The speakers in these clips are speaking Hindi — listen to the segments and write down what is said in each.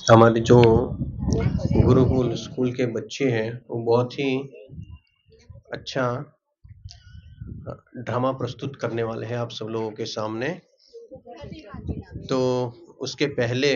हमारे जो गुरुकुल स्कूल के बच्चे हैं वो बहुत ही अच्छा ड्रामा प्रस्तुत करने वाले हैं आप सब लोगों के सामने। तो उसके पहले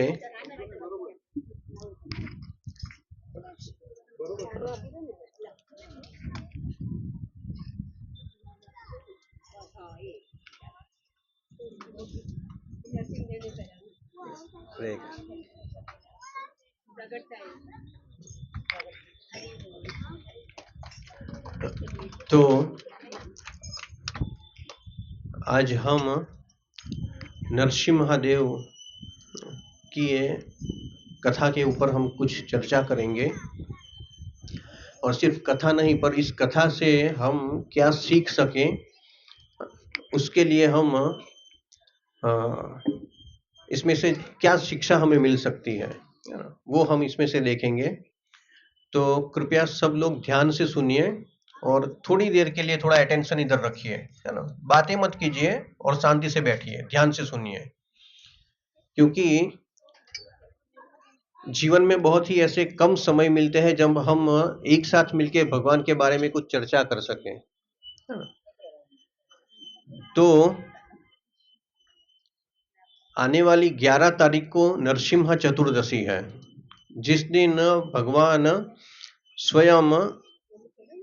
तो आज हम नरसिंह महादेव की ये कथा के ऊपर हम कुछ चर्चा करेंगे, और सिर्फ कथा नहीं पर इस कथा से हम क्या सीख सकें उसके लिए हम इसमें से क्या शिक्षा हमें मिल सकती है वो हम इसमें से देखेंगे। तो कृपया सब लोग ध्यान से सुनिए और थोड़ी देर के लिए थोड़ा अटेंशन इधर रखिए, है ना। बातें मत कीजिए और शांति से बैठिए, ध्यान से सुनिए, क्योंकि जीवन में बहुत ही ऐसे कम समय मिलते हैं जब हम एक साथ मिलकर भगवान के बारे में कुछ चर्चा कर सकें, है ना। तो आने वाली 11 तारीख को नरसिम्हा चतुर्दशी है, जिस दिन भगवान स्वयं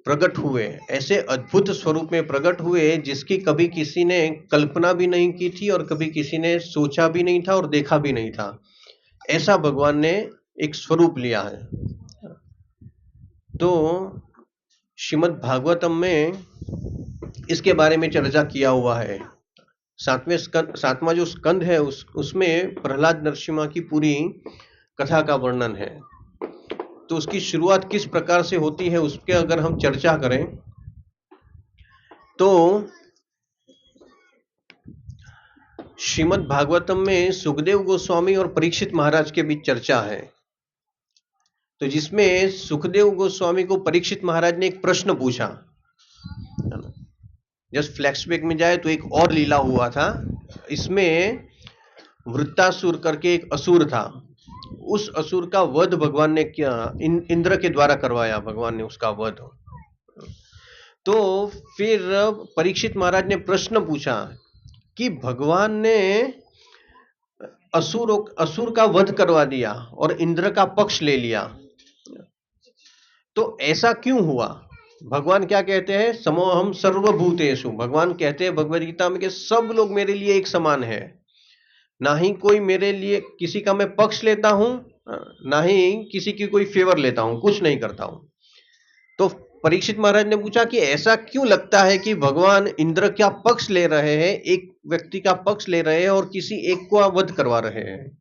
प्रकट हुए, ऐसे अद्भुत स्वरूप में प्रकट हुए जिसकी कभी किसी ने कल्पना भी नहीं की थी और कभी किसी ने सोचा भी नहीं था और देखा भी नहीं था। ऐसा भगवान ने एक स्वरूप लिया है। तो श्रीमद् भागवतम में इसके बारे में चर्चा किया हुआ है। सातवां जो स्कंद है उसमें प्रहलाद नरसिम्हा की पूरी कथा का वर्णन है। तो उसकी शुरुआत किस प्रकार से होती है उसके अगर हम चर्चा करें तो श्रीमद् भागवतम में सुखदेव गोस्वामी और परीक्षित महाराज के बीच चर्चा है। तो जिसमें सुखदेव गोस्वामी को परीक्षित महाराज ने एक प्रश्न पूछा। जस्ट फ्लैशबैक में जाए तो एक और लीला हुआ था, इसमें वृत्तासुर करके एक असुर था। उस असुर का वध भगवान ने किया, इंद्र के द्वारा करवाया भगवान ने उसका वध। तो फिर परीक्षित महाराज ने प्रश्न पूछा कि भगवान ने असुर का वध करवा दिया और इंद्र का पक्ष ले लिया, तो ऐसा क्यों हुआ? भगवान क्या कहते हैं? समोहम सर्वभूतेषु। भगवान कहते हैं भगवद गीता में कि सब लोग मेरे लिए एक समान है, ना ही कोई मेरे लिए किसी का मैं पक्ष लेता हूं, ना ही किसी की कोई फेवर लेता हूं, कुछ नहीं करता हूं। तो परीक्षित महाराज ने पूछा कि ऐसा क्यों लगता है कि भगवान इंद्र का पक्ष ले रहे हैं, एक व्यक्ति का पक्ष ले रहे हैं और किसी एक को वध करवा रहे हैं?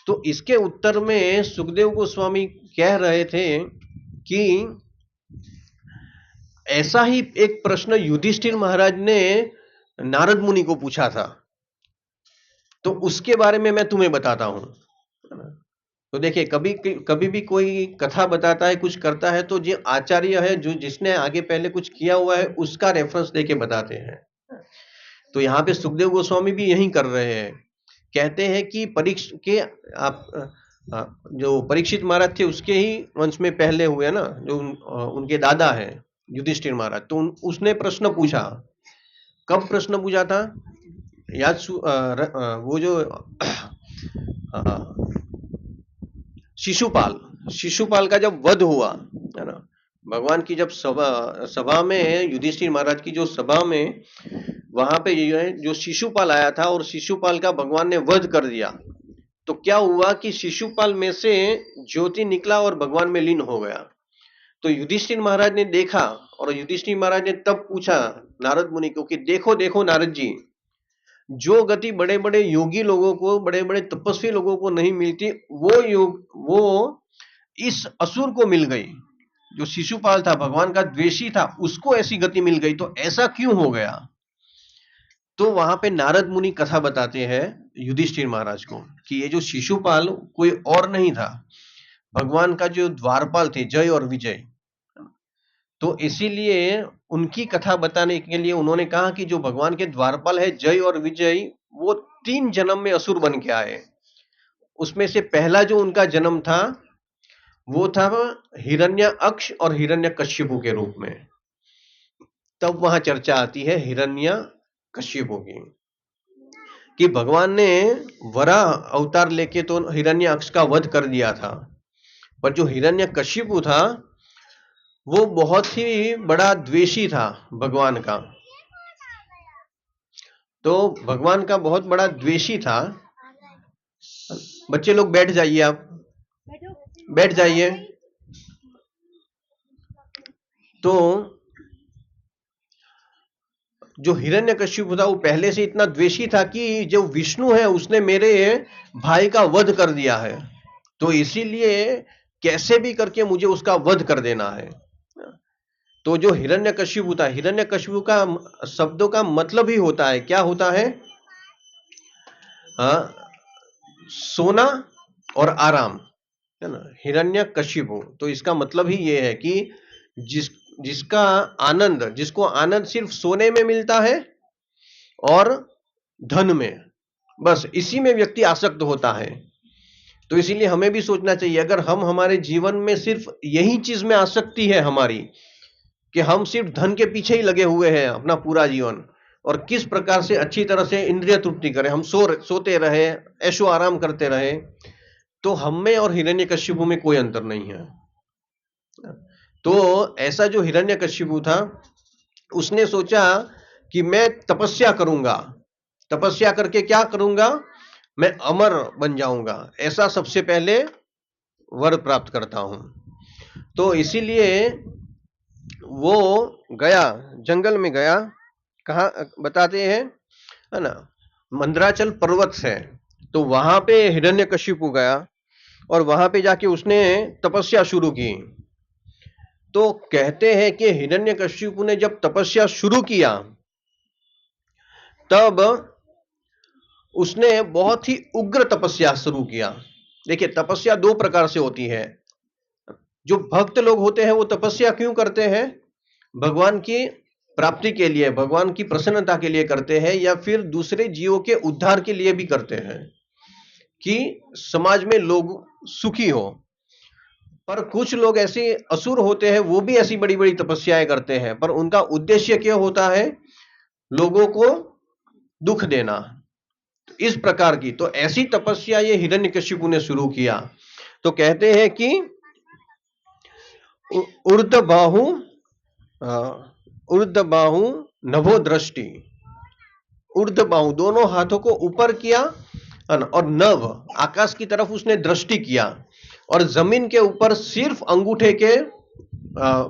तो इसके उत्तर में सुखदेव गोस्वामी कह रहे थे कि ऐसा ही एक प्रश्न युधिष्ठिर महाराज ने नारद मुनि को पूछा था। तो उसके बारे में मैं तुम्हें बताता हूं। तो देखिए, कभी भी कोई कथा बताता है, कुछ करता है, तो जो आचार्य है, जो जिसने आगे पहले कुछ किया हुआ है, उसका रेफरेंस देके बताते हैं। तो यहाँ पे सुखदेव गोस्वामी भी यही कर रहे हैं। कहते हैं कि जो परीक्षित महाराज थे उसके ही वंश में पहले हुए ना, जो उनके दादा हैं युधिष्ठिर महाराज। तो उसने प्रश्न पूछा। कब प्रश्न पूछा था? वो जो शिशुपाल का जब वध हुआ, है ना, भगवान की जब सभा में, युधिष्ठिर महाराज की जो सभा में, वहां पे जो शिशुपाल आया था और शिशुपाल का भगवान ने वध कर दिया। तो क्या हुआ कि शिशुपाल में से ज्योति निकला और भगवान में लीन हो गया। तो युधिष्ठिर महाराज ने देखा और युधिष्ठिर महाराज ने तब पूछा नारद मुनि को कि देखो देखो नारद जी, जो गति बड़े बड़े योगी लोगों को, बड़े बड़े तपस्वी लोगों को नहीं मिलती, वो इस असुर को मिल गई। जो शिशुपाल था, भगवान का द्वेषी था, उसको ऐसी गति मिल गई। तो ऐसा क्यों हो गया? तो वहां पे नारद मुनि कथा बताते हैं युधिष्ठिर महाराज को कि ये जो शिशुपाल कोई और नहीं था, भगवान का जो द्वारपाल थे, जय और विजय। तो इसीलिए उनकी कथा बताने के लिए उन्होंने कहा कि जो भगवान के द्वारपाल है, जय और विजय, वो 3 जन्म में असुर बन के आए उसमें से पहला जो उनका जन्म था वो था हिरण्यक्ष और हिरण्यकश्यपु के रूप में। तब वहां चर्चा आती है हिरण्यकश्यपु की, कि भगवान ने वराह अवतार लेके तो हिरण्यक्ष का वध कर दिया था, पर जो हिरण्यकश्यपु था वो बहुत ही बड़ा द्वेषी था भगवान का। तो भगवान का बहुत बड़ा द्वेषी था। बच्चे लोग बैठ जाइए, आप बैठ जाइए। तो जो हिरण्यकश्यप था वो पहले से इतना द्वेषी था कि जो विष्णु है उसने मेरे भाई का वध कर दिया है, तो इसीलिए कैसे भी करके मुझे उसका वध कर देना है। तो जो हिरण्यकश्यप था, हिरण्यकश्यप का शब्दों का मतलब ही होता है, क्या होता है? सोना और आराम, है ना, हिरण्यकश्यप। तो इसका मतलब ही ये है कि जिसका आनंद, जिसको आनंद सिर्फ सोने में मिलता है और धन में, बस इसी में व्यक्ति आसक्त होता है। तो इसीलिए हमें भी सोचना चाहिए, अगर हम हमारे जीवन में सिर्फ यही चीज में आसक्ति है हमारी, कि हम सिर्फ धन के पीछे ही लगे हुए हैं अपना पूरा जीवन, और किस प्रकार से अच्छी तरह से इंद्रिय तृप्ति करें, हम सोते रहे, ऐशो आराम करते रहे, तो हम में और हिरण्यकश्यप में कोई अंतर नहीं है। तो ऐसा जो हिरण्यकश्यप था उसने सोचा कि मैं तपस्या करूंगा, तपस्या करके क्या करूंगा, मैं अमर बन जाऊंगा, ऐसा सबसे पहले वर प्राप्त करता हूं। तो इसीलिए वो गया, जंगल में गया, कहा बताते हैं, है ना, मंदराचल पर्वत है, तो वहां पे हिरण्यकश्यप गया और वहां पे जाके उसने तपस्या शुरू की। तो कहते हैं कि हिरण्यकश्यप ने जब तपस्या शुरू किया तब उसने बहुत ही उग्र तपस्या शुरू किया। देखिए, तपस्या दो प्रकार से होती है। जो भक्त लोग होते हैं वो तपस्या क्यों करते हैं? भगवान की प्राप्ति के लिए, भगवान की प्रसन्नता के लिए करते हैं, या फिर दूसरे जीवों के उद्धार के लिए भी करते हैं कि समाज में लोग सुखी हो। पर कुछ लोग ऐसे असुर होते हैं, वो भी ऐसी बड़ी बड़ी तपस्याएं करते हैं, पर उनका उद्देश्य क्या होता है? लोगों को दुख देना। इस प्रकार की, तो ऐसी तपस्या ये हिरण्यकश्यप ने शुरू किया। तो कहते हैं कि ऊर्ध्व बाहु नभो दृष्टि, ऊर्ध्व बाहु दोनों हाथों को ऊपर किया, और नभ आकाश की तरफ उसने दृष्टि किया, और जमीन के ऊपर सिर्फ अंगूठे के,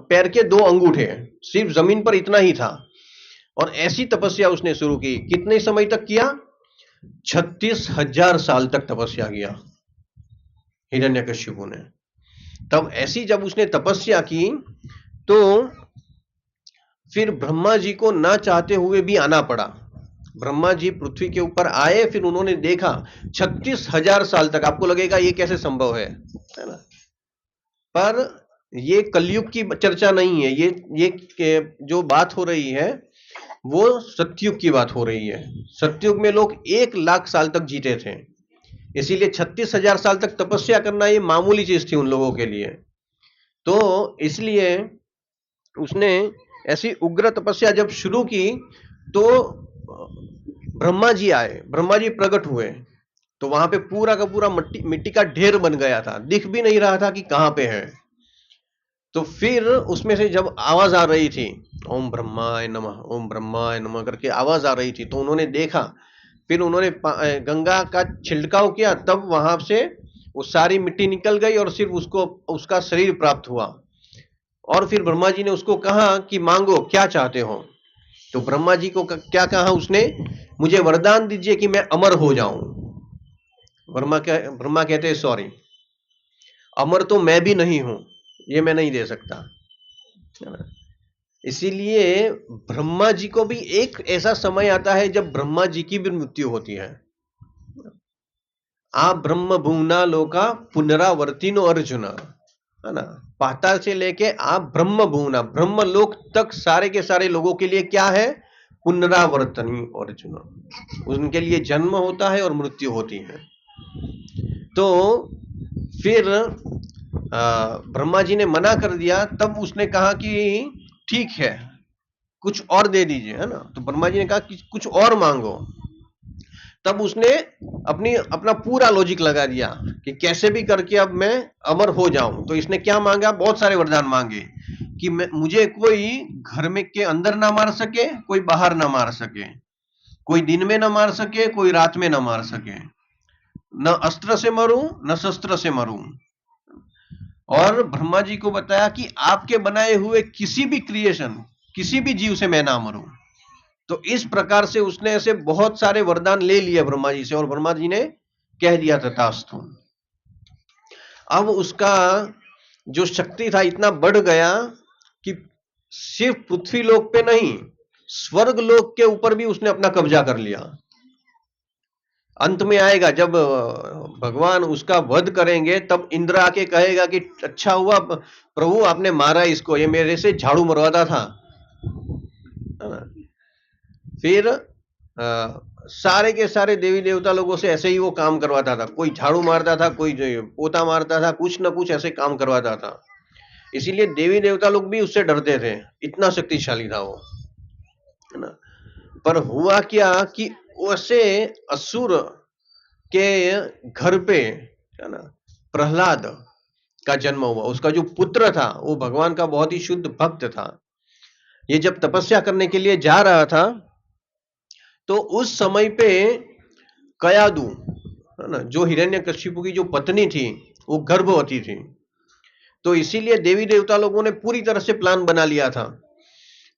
पैर के दो अंगूठे सिर्फ जमीन पर, इतना ही था। और ऐसी तपस्या उसने शुरू की। कितने समय तक किया? 36,000 साल तक तपस्या किया हिरण्यकश्यप ने। तब ऐसी जब उसने तपस्या की तो फिर ब्रह्मा जी को ना चाहते हुए भी आना पड़ा। ब्रह्मा जी पृथ्वी के ऊपर आए, फिर उन्होंने देखा 36,000 साल तक। आपको लगेगा ये कैसे संभव है ना? पर ये कलयुग की चर्चा नहीं है, ये जो बात हो रही है वो सतयुग की बात हो रही है। सतयुग में लोग 1,00,000 साल तक जीते थे, इसीलिए 36,000 साल तक तपस्या करना ये मामूली चीज थी उन लोगों के लिए। तो इसलिए उसने ऐसी उग्र तपस्या जब शुरू की तो ब्रह्मा जी आए, ब्रह्मा जी प्रकट हुए, तो वहां पे पूरा का पूरा मिट्टी का ढेर बन गया था, दिख भी नहीं रहा था कि कहां पे है। तो फिर उसमें से जब आवाज आ रही थी, ओम ब्रह्माय नमः, ओम ब्रह्माय नमः करके आवाज आ रही थी, तो उन्होंने देखा, फिर उन्होंने गंगा का छिड़काव किया, तब वहां से वो सारी मिट्टी निकल गई और सिर्फ उसको उसका शरीर प्राप्त हुआ। और फिर ब्रह्मा जी ने उसको कहा कि मांगो, क्या चाहते हो? तो ब्रह्मा जी को क्या कहा उसने? मुझे वरदान दीजिए कि मैं अमर हो जाऊं। ब्रह्मा कहते हैं सॉरी, अमर तो मैं भी नहीं हूं, ये मैं नहीं दे सकता। इसीलिए ब्रह्मा जी को भी एक ऐसा समय आता है जब ब्रह्मा जी की भी मृत्यु होती है। आप ब्रह्म भूना लोका पुनरावर्तिनो अर्जुन, है ना, पाताल से लेके आप ब्रह्म भूना, ब्रह्म लोक तक सारे के सारे लोगों के लिए क्या है? पुनरावर्तनी अर्जुन, उनके लिए जन्म होता है और मृत्यु होती है। तो फिर ब्रह्मा जी ने मना कर दिया। तब उसने कहा कि ठीक है, कुछ और दे दीजिए, है ना। तो ब्रह्मा जी ने कहा कि कुछ और मांगो। तब उसने अपना पूरा लॉजिक लगा दिया कि कैसे भी करके अब मैं अमर हो जाऊं। तो इसने क्या मांगा, बहुत सारे वरदान मांगे कि मुझे कोई घर में के अंदर ना मार सके, कोई बाहर ना मार सके, कोई दिन में ना मार सके, कोई रात में ना मार सके, न अस्त्र से मरूं न शस्त्र से मरूं। और ब्रह्मा जी को बताया कि आपके बनाए हुए किसी भी क्रिएशन, किसी भी जीव से मैं ना मरूं। तो इस प्रकार से उसने ऐसे बहुत सारे वरदान ले लिए ब्रह्मा जी से, और ब्रह्मा जी ने कह दिया तथास्तु। अब उसका जो शक्ति था इतना बढ़ गया कि सिर्फ पृथ्वी लोक पे नहीं, स्वर्ग लोक के ऊपर भी उसने अपना कब्जा कर लिया। अंत में आएगा जब भगवान उसका वध करेंगे, तब इंद्र आके कहेगा कि अच्छा हुआ प्रभु आपने मारा इसको, ये मेरे से झाड़ू मरवाता था। फिर सारे के सारे देवी देवता लोगों से ऐसे ही वो काम करवाता था। कोई झाड़ू मारता था, कोई पोता मारता था, कुछ ना कुछ ऐसे काम करवाता था। इसीलिए देवी देवता लोग भी उससे डरते थे, इतना शक्तिशाली था वो, है ना। पर हुआ क्या कि वैसे असुर के घर पे, है ना, प्रहलाद का जन्म हुआ। उसका जो पुत्र था वो भगवान का बहुत ही शुद्ध भक्त था। ये जब तपस्या करने के लिए जा रहा था, तो उस समय पे कयादू, है ना, जो हिरण्यकशिपु की जो पत्नी थी, वो गर्भवती थी। तो इसीलिए देवी देवता लोगों ने पूरी तरह से प्लान बना लिया था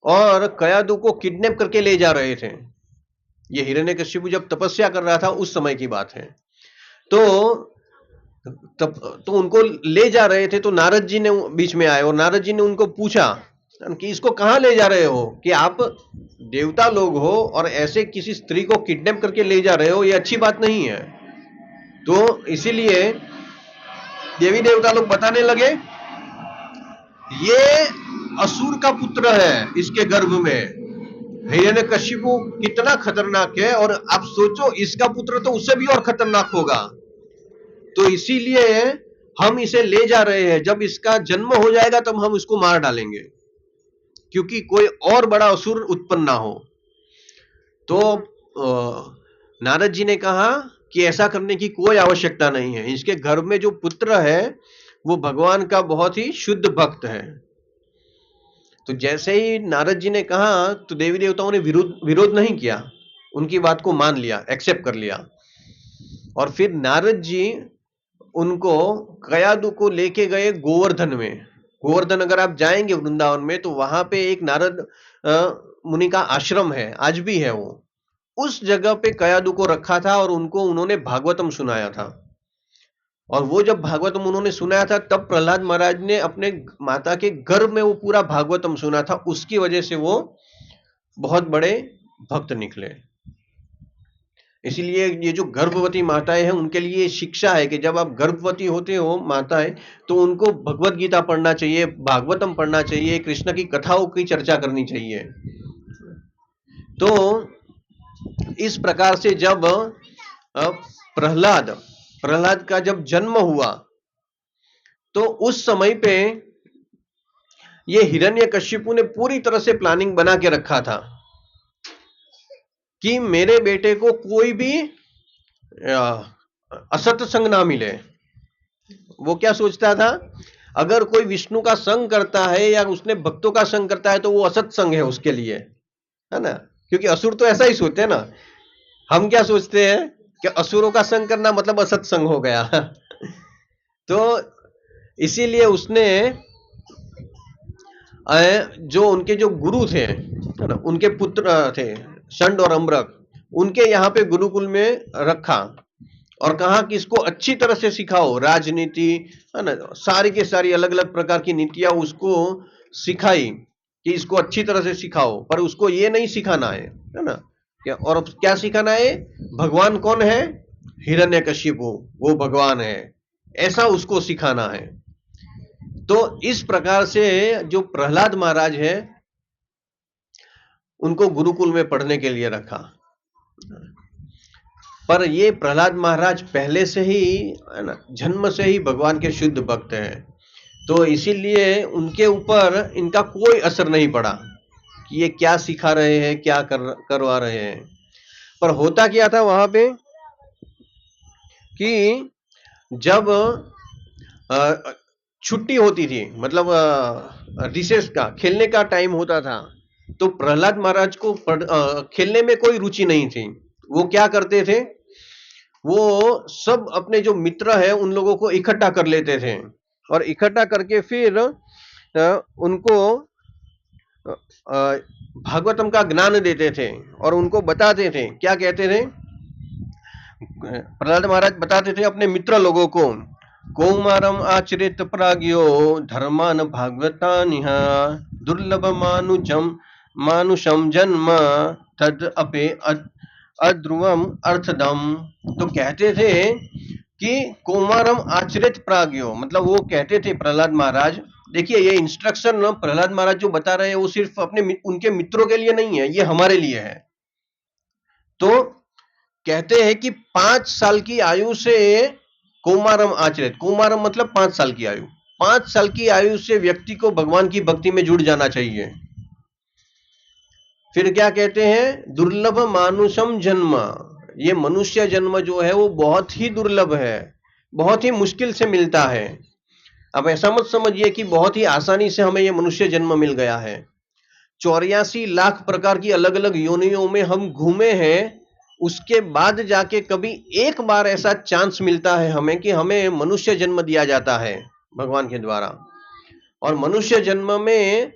और कयादू को किडनैप करके ले जा रहे थे। ये हिरण्यकशिपु जब तपस्या कर रहा था उस समय की बात है। तो तो उनको ले जा रहे थे, तो नारद जी ने बीच में आए और नारद जी ने उनको पूछा कि इसको कहां ले जा रहे हो, कि आप देवता लोग हो और ऐसे किसी स्त्री को किडनैप करके ले जा रहे हो, ये अच्छी बात नहीं है। तो इसीलिए देवी देवता लोग बताने लगे, ये असुर का पुत्र है, इसके गर्भ में हिरण्यकशिपु कितना खतरनाक है, और आप सोचो इसका पुत्र तो उससे भी और खतरनाक होगा। तो इसीलिए हम इसे ले जा रहे हैं, जब इसका जन्म हो जाएगा तब हम इसको मार डालेंगे, क्योंकि कोई और बड़ा असुर उत्पन्न ना हो। तो नारद जी ने कहा कि ऐसा करने की कोई आवश्यकता नहीं है, इसके गर्भ में जो पुत्र है वो भगवान का बहुत ही शुद्ध भक्त है। तो जैसे ही नारद जी ने कहा, तो देवी देवताओं ने विरोध नहीं किया, उनकी बात को मान लिया, एक्सेप्ट कर लिया। और फिर नारद जी उनको कयादू को लेके गए गोवर्धन में। गोवर्धन अगर आप जाएंगे वृंदावन में, तो वहां पे एक नारद मुनि का आश्रम है, आज भी है वो। उस जगह पे कयादू को रखा था और उनको उन्होंने भागवतम सुनाया था। और वो जब भागवतम उन्होंने सुनाया था, तब प्रहलाद महाराज ने अपने माता के गर्भ में वो पूरा भागवतम सुना था। उसकी वजह से वो बहुत बड़े भक्त निकले। इसलिए ये जो गर्भवती माताएं हैं, उनके लिए शिक्षा है कि जब आप गर्भवती होते हो माताएं, तो उनको भगवत गीता पढ़ना चाहिए, भागवतम पढ़ना चाहिए, कृष्ण की कथाओं की चर्चा करनी चाहिए। तो इस प्रकार से जब प्रहलाद का जब जन्म हुआ, तो उस समय पे ये हिरण्यकशिपु ने पूरी तरह से प्लानिंग बना के रखा था कि मेरे बेटे को कोई भी असत संग ना मिले। वो क्या सोचता था, अगर कोई विष्णु का संग करता है या उसने भक्तों का संग करता है, तो वो असत संग है उसके लिए, है ना। क्योंकि असुर तो ऐसा ही सोचते हैं ना। हम क्या सोचते हैं कि असुरों का संग करना मतलब असत संग हो गया। तो इसीलिए उसने जो उनके जो गुरु थे, है ना, उनके पुत्र थे षंड और अम्बरक, उनके यहाँ पे गुरुकुल में रखा और कहा कि इसको अच्छी तरह से सिखाओ, राजनीति, है ना, सारी के सारी अलग अलग प्रकार की नीतियां उसको सिखाई कि इसको अच्छी तरह से सिखाओ। पर उसको ये नहीं सिखाना है ना, क्या, और क्या सिखाना है, भगवान कौन है, हिरण्यकशिपु वो भगवान है, ऐसा उसको सिखाना है। तो इस प्रकार से जो प्रहलाद महाराज है, उनको गुरुकुल में पढ़ने के लिए रखा। पर ये प्रहलाद महाराज पहले से ही, है ना, जन्म से ही भगवान के शुद्ध भक्त हैं, तो इसीलिए उनके ऊपर इनका कोई असर नहीं पड़ा कि ये क्या सिखा रहे हैं, क्या करवा रहे हैं। पर होता क्या था वहां पे कि जब छुट्टी होती थी, मतलब रिसेस का, खेलने का टाइम होता था, तो प्रहलाद महाराज को खेलने में कोई रुचि नहीं थी। वो क्या करते थे, वो सब अपने जो मित्र है उन लोगों को इकट्ठा कर लेते थे और इकट्ठा करके फिर उनको भागवतम का ज्ञान देते थे और उनको बताते थे। क्या कहते थे, प्रहलाद महाराज बताते थे अपने मित्र लोगों को, कौमारम आचरित प्राज्ञो धर्मान भागवतानिह दुर्लभ मानुषम जन्म तद अपे अध्रुवम अर्थदम। तो कहते थे कि कौमारम आचरित प्राज्ञो, मतलब वो कहते थे प्रहलाद महाराज, देखिए ये इंस्ट्रक्शन प्रहलाद महाराज जो बता रहे हैं वो सिर्फ अपने उनके मित्रों के लिए नहीं है, ये हमारे लिए है। तो कहते हैं कि 5 साल की आयु से कौमारम आचरित, कौमारम मतलब 5 साल की आयु, 5 साल की आयु से व्यक्ति को भगवान की भक्ति में जुड़ जाना चाहिए। फिर क्या कहते हैं, दुर्लभ मानुषम जन्म, ये मनुष्य जन्म जो है वो बहुत ही दुर्लभ है, बहुत ही मुश्किल से मिलता है। अब ऐसा मत समझिए कि बहुत ही आसानी से हमें ये मनुष्य जन्म मिल गया है। 84 लाख प्रकार की अलग अलग योनियों में हम घूमे हैं, उसके बाद जाके कभी एक बार ऐसा चांस मिलता है हमें कि हमें मनुष्य जन्म दिया जाता है भगवान के द्वारा। और मनुष्य जन्म में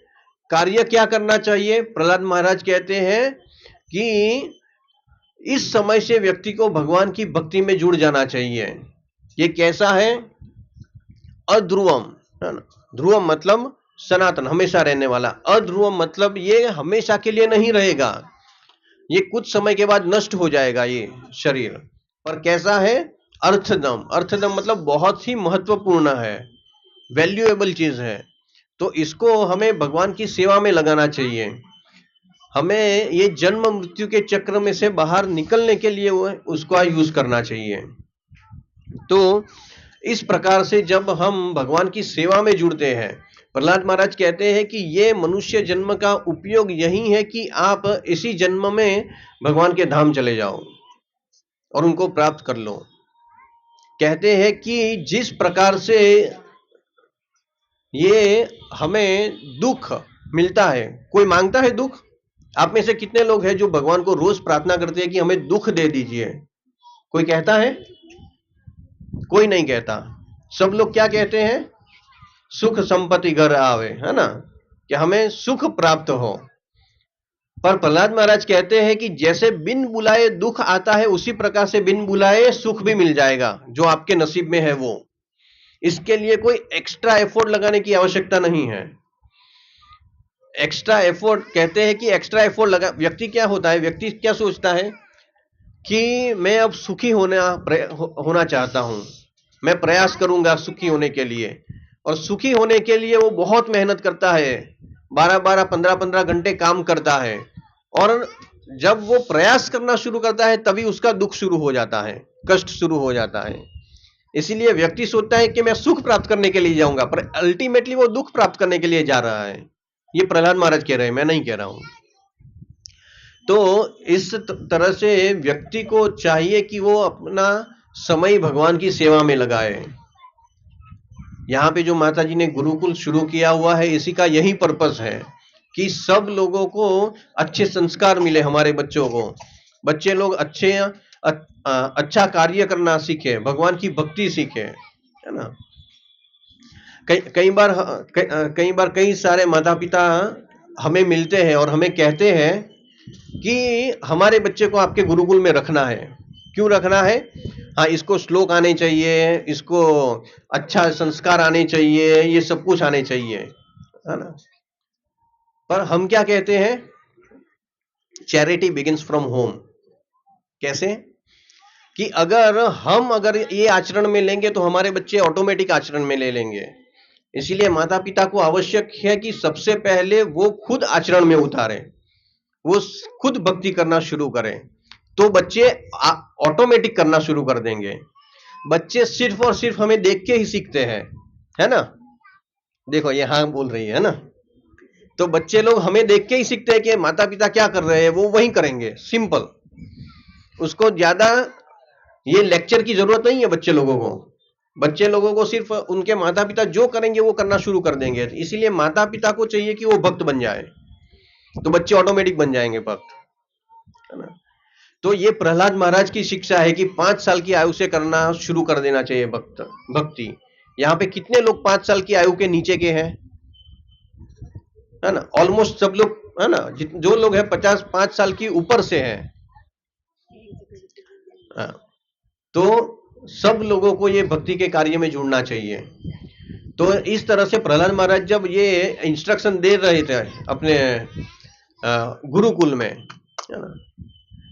कार्य क्या करना चाहिए, प्रहलाद महाराज कहते हैं कि इस समय से व्यक्ति को भगवान की भक्ति में जुड़ जाना चाहिए। ये कैसा है, अध्रुवम, है ना, ध्रुवम मतलब सनातन, हमेशा रहने वाला, अध्रुवम मतलब ये हमेशा के लिए नहीं रहेगा, ये कुछ समय के बाद नष्ट हो जाएगा ये शरीर। पर कैसा है, अर्थदम, अर्थदम मतलब बहुत ही महत्वपूर्ण है, वैल्यूएबल चीज है। तो इसको हमें भगवान की सेवा में लगाना चाहिए। हमें ये जन्म मृत्यु के चक्र में से बाहर निकलने के लिए उसका यूज करना चाहिए। तो इस प्रकार से जब हम भगवान की सेवा में जुड़ते हैं, प्रहलाद महाराज कहते हैं कि ये मनुष्य जन्म का उपयोग यही है कि आप इसी जन्म में भगवान के धाम चले जाओ और उनको प्राप्त कर लो। कहते हैं कि जिस प्रकार से ये हमें दुख मिलता है, कोई मांगता है दुख? आप में से कितने लोग हैं जो भगवान को रोज प्रार्थना करते हैं कि हमें दुख दे दीजिए? कोई कहता है? कोई नहीं कहता। सब लोग क्या कहते हैं, सुख संपत्ति घर आवे, है ना, कि हमें सुख प्राप्त हो। पर प्रहलाद महाराज कहते हैं कि जैसे बिन बुलाए दुख आता है, उसी प्रकार से बिन बुलाए सुख भी मिल जाएगा जो आपके नसीब में है वो। इसके लिए कोई एक्स्ट्रा एफर्ट लगाने की आवश्यकता नहीं है। एक्स्ट्रा एफर्ट कहते हैं कि एक्स्ट्रा एफर्ट लगा, व्यक्ति क्या होता है, व्यक्ति क्या सोचता है कि मैं अब सुखी होना चाहता हूं, मैं प्रयास करूंगा सुखी होने के लिए, और सुखी होने के लिए वो बहुत मेहनत करता है, 12-12, 15-15 घंटे काम करता है, और जब वो प्रयास करना शुरू करता है तभी उसका दुख शुरू हो जाता है, कष्ट शुरू हो जाता है। इसीलिए व्यक्ति सोचता है कि मैं सुख प्राप्त करने के लिए जाऊंगा, पर अल्टीमेटली वो दुख प्राप्त करने के लिए जा रहा है। ये प्रहलाद महाराज कह रहे हैं, मैं नहीं कह रहा हूं। तो इस तरह से व्यक्ति को चाहिए कि वो अपना समय भगवान की सेवा में लगाए। यहाँ पे जो माता जी ने गुरुकुल शुरू किया हुआ है, इसी का यही पर्पस है कि सब लोगों को अच्छे संस्कार मिले, हमारे बच्चों को, बच्चे लोग अच्छा कार्य करना सीखे, भगवान की भक्ति सीखे, है ना। कई बार कई सारे माता पिता हमें मिलते हैं और हमें कहते हैं कि हमारे बच्चे को आपके गुरुकुल में रखना है। क्यों रखना है? हाँ, इसको श्लोक आने चाहिए, इसको अच्छा संस्कार आने चाहिए, ये सब कुछ आने चाहिए, है ना। पर हम क्या कहते हैं, चैरिटी बिगिंस फ्रॉम होम। कैसे? कि अगर ये आचरण में लेंगे तो हमारे बच्चे ऑटोमेटिक आचरण में ले लेंगे। इसीलिए माता पिता को आवश्यक है कि सबसे पहले वो खुद आचरण में उतारें, वो खुद भक्ति करना शुरू करें, तो बच्चे ऑटोमेटिक करना शुरू कर देंगे। बच्चे सिर्फ और सिर्फ हमें देख के ही सीखते हैं, है ना? देखो ये हाँ बोल रही है ना? तो बच्चे लोग हमें देख के ही सीखते हैं कि माता पिता क्या कर रहे हैं वो वही करेंगे, सिंपल। उसको ज्यादा ये लेक्चर की जरूरत नहीं है बच्चे लोगों को। बच्चे लोगों को सिर्फ उनके माता पिता जो करेंगे वो करना शुरू कर देंगे। इसीलिए माता पिता को चाहिए कि वो भक्त बन जाए, तो बच्चे ऑटोमेटिक बन जाएंगे भक्त, है ना? तो ये प्रहलाद महाराज की शिक्षा है कि 5 साल की आयु से करना शुरू कर देना चाहिए भक्ति। यहाँ पे कितने लोग 5 साल की आयु के नीचे के हैं, है ना? ऑलमोस्ट सब लोग, है ना? जो लोग हैं 5 साल की ऊपर से हैं, हाँ। तो सब लोगों को ये भक्ति के कार्य में जुड़ना चाहिए। तो इस तरह से प्रहलाद महाराज जब ये इंस्ट्रक्शन दे रहे थे अपने गुरुकुल में, है ना?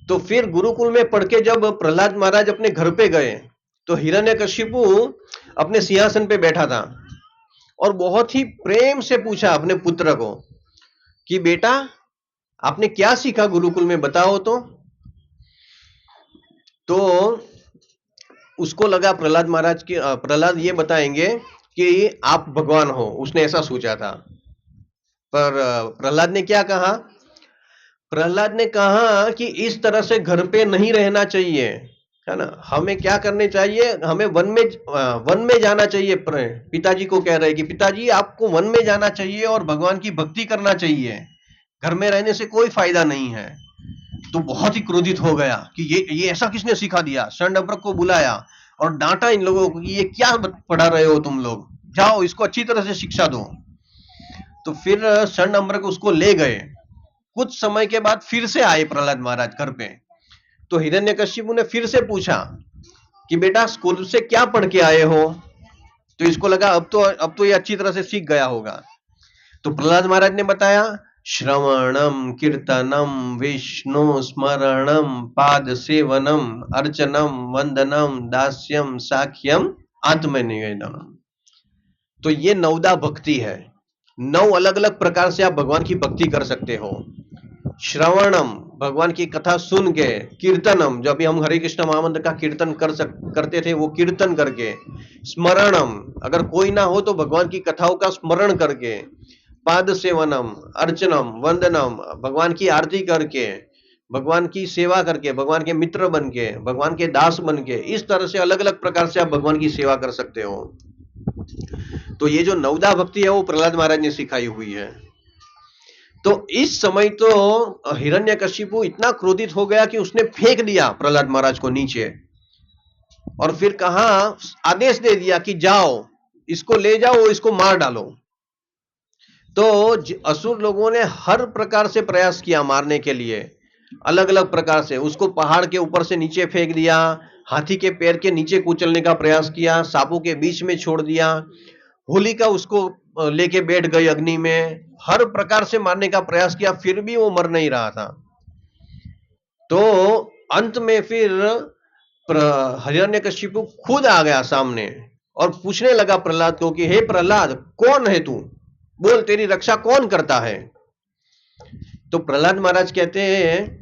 तो फिर गुरुकुल में पढ़ के जब प्रहलाद महाराज अपने घर पे गए तो हिरण्यकशिपु अपने सिंहासन पे बैठा था और बहुत ही प्रेम से पूछा अपने पुत्र को कि बेटा आपने क्या सीखा गुरुकुल में, बताओ तो उसको लगा प्रहलाद ये बताएंगे कि आप भगवान हो, उसने ऐसा सोचा था। पर प्रहलाद ने क्या कहा? प्रहलाद ने कहा कि इस तरह से घर पे नहीं रहना चाहिए, है ना? हमें क्या करने चाहिए? हमें वन में जाना चाहिए। पिताजी को कह रहे कि पिताजी आपको वन में जाना चाहिए और भगवान की भक्ति करना चाहिए, घर में रहने से कोई फायदा नहीं है। तो बहुत ही क्रोधित हो गया कि ये ऐसा किसने सिखा दिया। शंडअम्बर को बुलाया और डांटा इन लोगों को कि ये क्या पढ़ा रहे हो तुम लोग, जाओ इसको अच्छी तरह से शिक्षा दो। तो फिर शंडअम्बर को उसको ले गए। कुछ समय के बाद फिर से आए प्रहलाद महाराज घर पे। तो हिरण्यकशिपु ने फिर से पूछा कि बेटा स्कूल से क्या पढ़ के आए हो? तो इसको लगा अब तो ये अच्छी तरह से सीख गया होगा। तो प्रहलाद महाराज ने बताया, श्रवणम कीर्तनम विष्णु स्मरणम पाद सेवनम अर्चनम वंदनम दास्यम साख्यम आत्मनिवेदनम। तो ये 9 भक्ति है। 9 अलग अलग प्रकार से आप भगवान की भक्ति कर सकते हो। श्रवणम, भगवान की कथा सुन के, कीर्तनम, जब भी हम हरे कृष्ण महामंत्र का कीर्तन करते थे वो कीर्तन करके, स्मरणम, अगर कोई ना हो तो भगवान की कथाओं का स्मरण करके, पाद सेवनम, अर्चनम, वंदनम, भगवान की आरती करके, भगवान की सेवा करके, भगवान के मित्र बन के, भगवान के दास बन के, इस तरह से अलग अलग प्रकार से आप भगवान की सेवा कर सकते हो। तो ये जो 9 भक्ति है वो प्रहलाद महाराज ने सिखाई हुई है। तो इस समय तो हिरण्यकशिपु इतना क्रोधित हो गया कि उसने फेंक दिया प्रहलाद महाराज को नीचे और फिर कहा, आदेश दे दिया कि जाओ इसको ले जाओ, इसको मार डालो। तो असुर लोगों ने हर प्रकार से प्रयास किया मारने के लिए, अलग अलग प्रकार से। उसको पहाड़ के ऊपर से नीचे फेंक दिया, हाथी के पैर के नीचे कुचलने का प्रयास किया, सांपों के बीच में छोड़ दिया, होलिका उसको लेके बैठ गई अग्नि में, हर प्रकार से मारने का प्रयास किया, फिर भी वो मर नहीं रहा था। तो अंत में फिर हिरण्यकशिपु खुद आ गया सामने और पूछने लगा प्रहलाद को कि हे प्रहलाद, कौन है तू, बोल तेरी रक्षा कौन करता है? तो प्रहलाद महाराज कहते हैं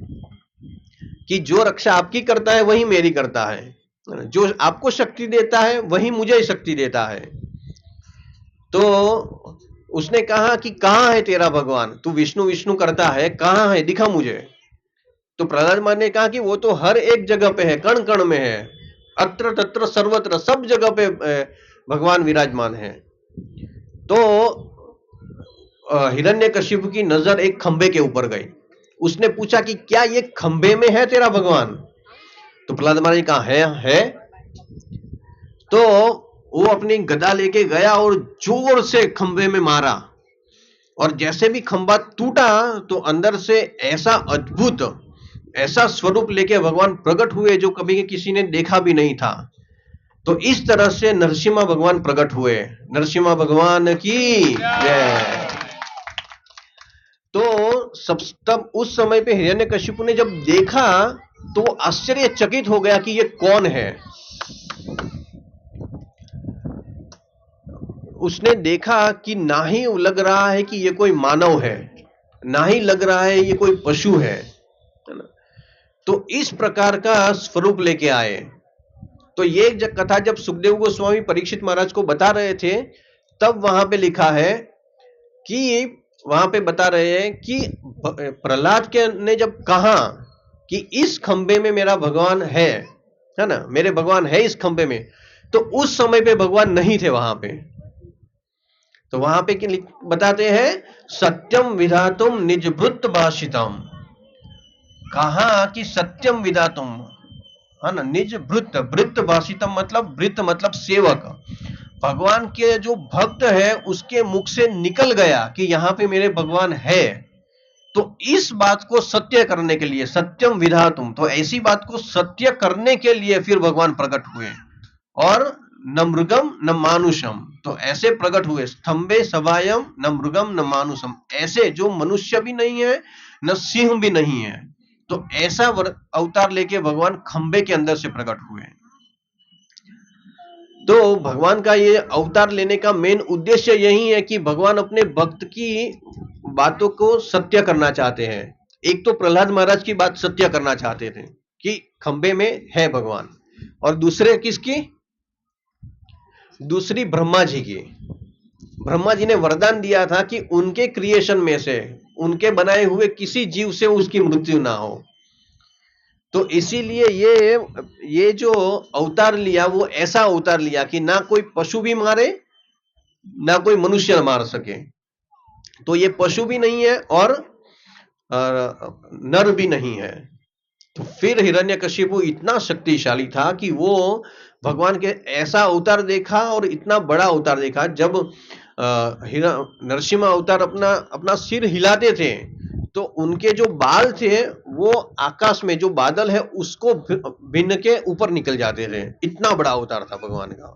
कि जो रक्षा आपकी करता है वही मेरी करता है, जो आपको शक्ति देता है वही मुझे शक्ति देता है। तो उसने कहा कि कहाँ है तेरा भगवान, तू विष्णु विष्णु करता है, कहाँ है, दिखा मुझे। तो प्रहलाद महाराज ने कहा कि वो तो हर एक जगह पे है, कण कण में है, अत्र तत्र सर्वत्र, सब जगह पे भगवान विराजमान है। तो हिरण्यकशिपु की नजर एक खंबे के ऊपर गई। उसने पूछा कि क्या ये खंबे में है तेरा भगवान? तो प्रहलाद महाराज ने कहा है। तो वो अपनी गदा लेके गया और जोर से खंबे में मारा और जैसे भी खंबा टूटा तो अंदर से ऐसा अद्भुत, ऐसा स्वरूप लेके भगवान प्रकट हुए जो कभी किसी ने देखा भी नहीं था। तो इस तरह से नरसिम्हा भगवान प्रकट हुए। नरसिम्हा भगवान की जय। तो तब उस समय पे हिरण्यकशिपु ने जब देखा तो आश्चर्यचकित हो गया कि ये कौन है। उसने देखा कि ना ही लग रहा है कि ये कोई मानव है, ना ही लग रहा है ये कोई पशु है ना। तो इस प्रकार का स्वरूप लेके आए। तो ये कथा जब सुखदेव गोस्वामी परीक्षित महाराज को बता रहे थे, तब वहां पे लिखा है कि वहां पे बता रहे हैं कि प्रहलाद के ने जब कहा कि इस खंबे में मेरा भगवान है ना, मेरे भगवान है इस खंबे में, तो उस समय पे भगवान नहीं थे वहां पे। तो वहां पे बताते हैं सत्यम विधातुम निजभृत भाषितम, कहा कि सत्यम विधातुम, है ना, निज भृत, भृत भाषितम मतलब भृत मतलब सेवक, भगवान के जो भक्त है उसके मुख से निकल गया कि यहां पे मेरे भगवान है। तो इस बात को सत्य करने के लिए, सत्यम विधातुम, तो ऐसी बात को सत्य करने के लिए फिर भगवान प्रकट हुए। और न मृगम न मानुषम, तो ऐसे प्रकट हुए, स्तंभे सभायम न मृगम न मानुषम, ऐसे जो मनुष्य भी नहीं है न सिंह भी नहीं है, तो ऐसा अवतार लेके भगवान खंबे के अंदर से प्रकट हुए। तो भगवान का ये अवतार लेने का मेन उद्देश्य यही है कि भगवान अपने भक्त की बातों को सत्य करना चाहते हैं। एक तो प्रहलाद महाराज की बात सत्य करना चाहते थे कि खंबे में है भगवान, और दूसरे किसकी, दूसरी ब्रह्मा जी की। ब्रह्मा जी ने वरदान दिया था कि उनके क्रिएशन में से, उनके बनाए हुए किसी जीव से उसकी मृत्यु ना हो। तो इसीलिए ये जो अवतार लिया वो ऐसा अवतार लिया कि ना कोई पशु भी मारे ना कोई मनुष्य मार सके। तो ये पशु भी नहीं है और नर भी नहीं है। तो फिर हिरण्यकशिपु इतना शक्तिशाली था कि वो भगवान के ऐसा अवतार देखा, और इतना बड़ा अवतार देखा। जब नरसिम्हा अवतार अपना सिर हिलाते थे तो उनके जो बाल थे वो आकाश में जो बादल है उसको भिन्न के ऊपर निकल जाते थे, इतना बड़ा अवतार था भगवान का।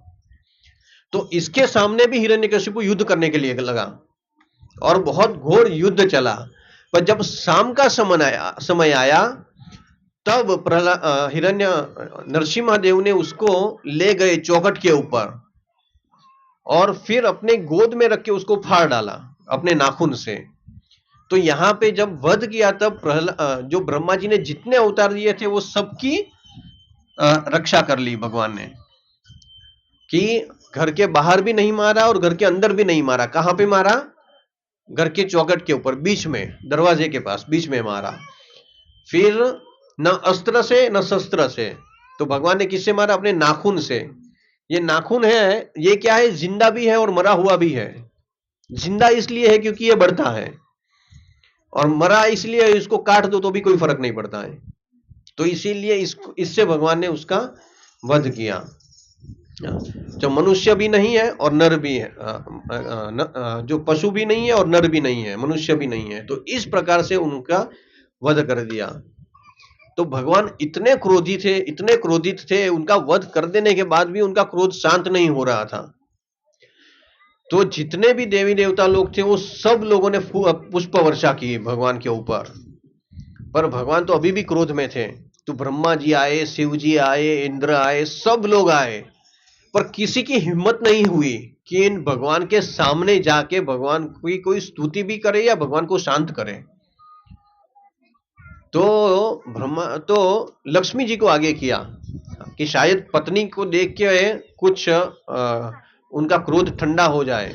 तो इसके सामने भी हिरण्यकशिपु युद्ध करने के लिए लगा और बहुत घोर युद्ध चला। पर जब शाम का समय आया तब हिरण्य नरसिम्हा देव ने उसको ले गए चौखट के ऊपर और फिर अपने गोद में रख के उसको फाड़ डाला अपने नाखून से। तो यहां पे जब वध किया तब जो ब्रह्मा जी ने जितने अवतार दिए थे वो सबकी रक्षा कर ली भगवान ने, कि घर के बाहर भी नहीं मारा और घर के अंदर भी नहीं मारा। कहां पे मारा, घर के चौखट के ऊपर, बीच में, दरवाजे के पास बीच में मारा। फिर न अस्त्र से न शस्त्र से, तो भगवान ने किससे मारा, अपने नाखून से। ये नाखून है, ये क्या है, जिंदा भी है और मरा हुआ भी है। जिंदा इसलिए है क्योंकि ये बढ़ता है, और मरा इसलिए इसको काट दो तो भी कोई फर्क नहीं पड़ता है। तो इसीलिए इससे भगवान ने उसका वध किया। जो मनुष्य भी नहीं है और नर भी है, जो पशु भी नहीं है और नर भी नहीं है, मनुष्य भी नहीं है, तो इस प्रकार से उनका वध कर दिया। तो भगवान इतने क्रोधित थे, उनका वध कर देने के बाद भी उनका क्रोध शांत नहीं हो रहा था। तो जितने भी देवी देवता लोग थे वो सब लोगों ने पुष्प वर्षा की भगवान के ऊपर, पर भगवान तो अभी भी क्रोध में थे। तो ब्रह्मा जी आए, शिव जी आए, इंद्र आए, सब लोग आए, पर किसी की हिम्मत नहीं हुई कि इन भगवान के सामने जाके भगवान की कोई स्तुति भी करे या भगवान को शांत करे। तो लक्ष्मी जी को आगे किया कि शायद पत्नी को देख के कुछ उनका क्रोध ठंडा हो जाए।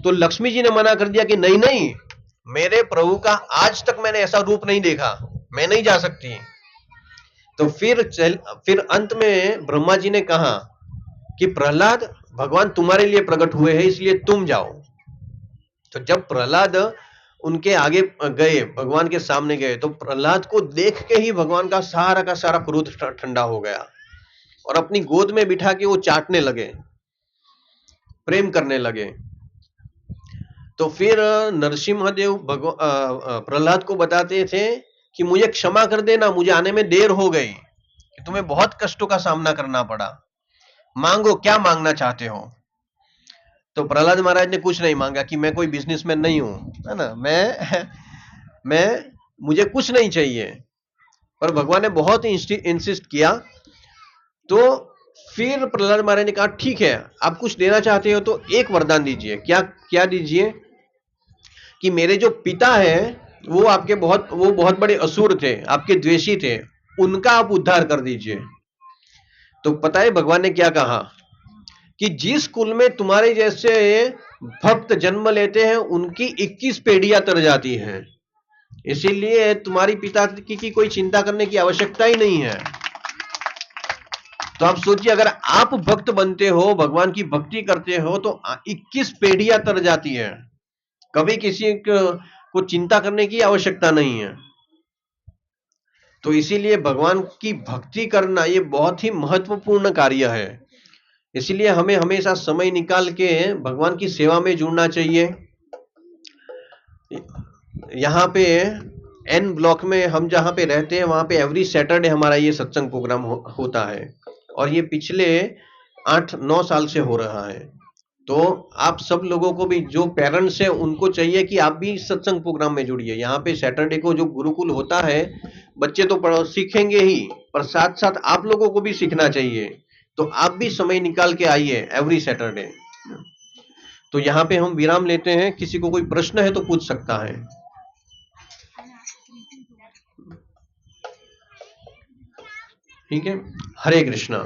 तो लक्ष्मी जी ने मना कर दिया कि नहीं नहीं, मेरे प्रभु का आज तक मैंने ऐसा रूप नहीं देखा, मैं नहीं जा सकती। तो फिर अंत में ब्रह्मा जी ने कहा कि प्रहलाद, भगवान तुम्हारे लिए प्रकट हुए हैं इसलिए तुम जाओ। तो जब प्रहलाद उनके आगे गए, भगवान के सामने गए, तो प्रहलाद को देख के ही भगवान का सारा क्रोध ठंडा हो गया और अपनी गोद में बिठा के वो चाटने लगे, प्रेम करने लगे। तो फिर नरसिम्हदेव प्रहलाद को बताते थे कि मुझे क्षमा कर देना, मुझे आने में देर हो गई, कि तुम्हें बहुत कष्टों का सामना करना पड़ा, मांगो, क्या मांगना चाहते हो। तो प्रहलाद महाराज ने कुछ नहीं मांगा कि मैं कोई बिजनेसमैन नहीं हूं, है ना, मुझे कुछ नहीं चाहिए। पर भगवान ने बहुत इंसिस्ट किया। तो फिर प्रहलाद महाराज ने कहा ठीक है, आप कुछ देना चाहते हो तो एक वरदान दीजिए। क्या दीजिए, कि मेरे जो पिता है वो बहुत बड़े असुर थे, आपके द्वेषी थे, उनका आप उद्धार कर दीजिए। तो पता है भगवान ने क्या कहा कि जिस कुल में तुम्हारे जैसे भक्त जन्म लेते हैं उनकी 21 पीढ़ियां तर जाती हैं, इसीलिए तुम्हारी पिता की कोई चिंता करने की आवश्यकता ही नहीं है। तो आप सोचिए, अगर आप भक्त बनते हो, भगवान की भक्ति करते हो, तो 21 पीढ़ियां तर जाती है, कभी किसी को चिंता करने की आवश्यकता नहीं है। तो इसीलिए भगवान की भक्ति करना ये बहुत ही महत्वपूर्ण कार्य है। इसलिए हमें हमेशा समय निकाल के भगवान की सेवा में जुड़ना चाहिए। यहाँ पे एन ब्लॉक में हम जहाँ पे रहते हैं वहाँ पे एवरी सैटरडे हमारा ये सत्संग प्रोग्राम होता है, और ये पिछले 8-9 साल से हो रहा है। तो आप सब लोगों को भी, जो पेरेंट्स हैं उनको चाहिए कि आप भी सत्संग प्रोग्राम में जुड़िए। यहाँ पे सैटरडे को जो गुरुकुल होता है, बच्चे तो सीखेंगे ही, पर साथ साथ आप लोगों को भी सीखना चाहिए। तो आप भी समय निकाल के आइए एवरी सैटरडे। तो यहाँ पे हम विराम लेते हैं, किसी को कोई प्रश्न है तो पूछ सकता है। ठीक है, हरे कृष्णा।